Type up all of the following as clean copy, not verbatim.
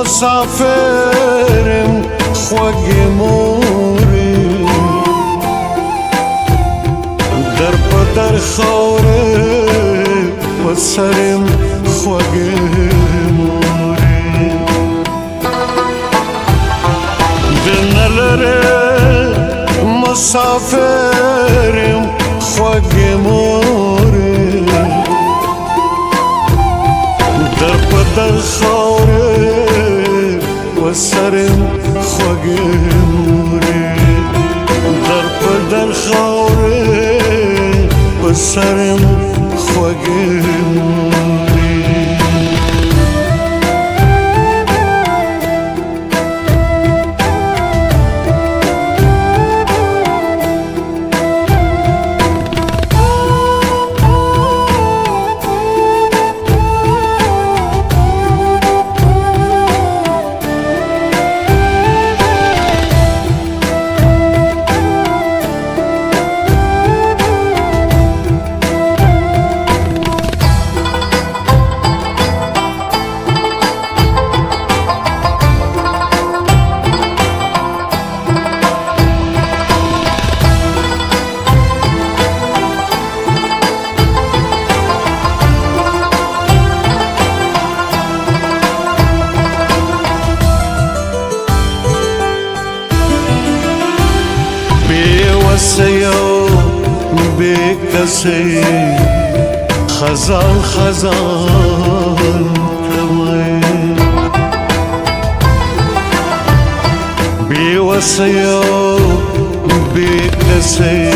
مسافرم خوږې مورې در په در خاورې په سرم خوږې مورې دل نه لرې مسافرم خوږې مورې در په در خاورې په سرم خوږې مورې در په در خاورې په سرم خوږې مورې یو بے کسی خزان خزان کمی بے وسی یو بے کسی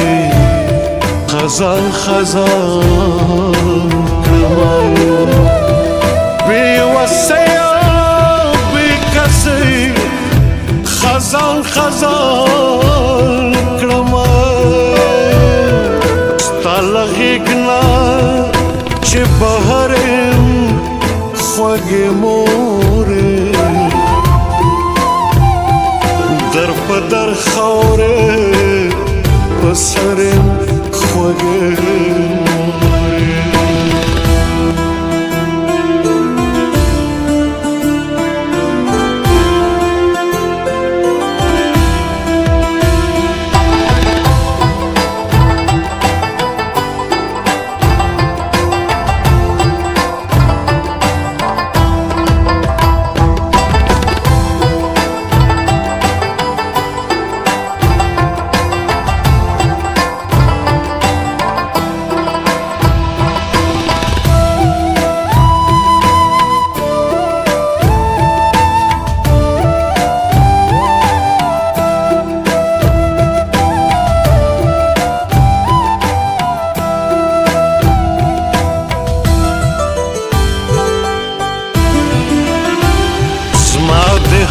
خزان خزان کمی بے وسی یو بے کسی خزان خزان لغیگنا چه بهرم خوږې مورې در په در خاورې په سرم خوږې مورې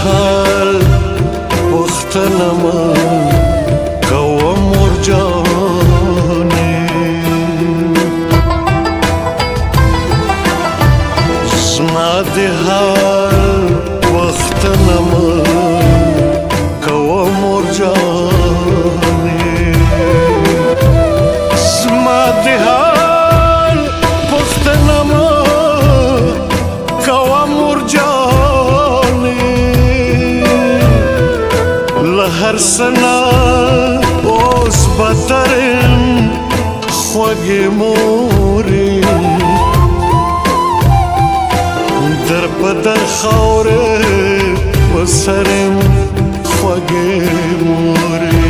حال پختنه من کوم مرجانې زما د حال پختنه من کوم مرجانې زما د حال پختنه من کوم مرجانې هر سنا اوس بترم خوږې مورې در په در خاورې په سرم خوږې مورې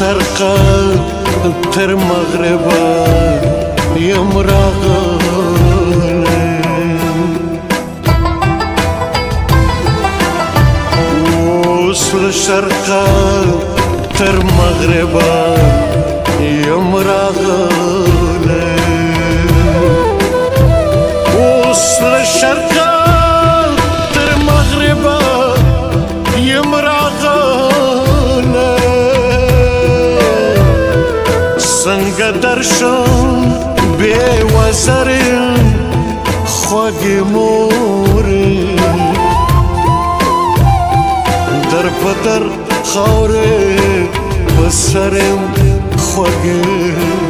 شرقا تر مغربا یم راغلی شرقه تر مغربه یم راغلی اوس له شرقه تر مغربه یم راغلی څنګه درشم بې وزرې خوږې مورې در په در خاورې په سر یم خوږې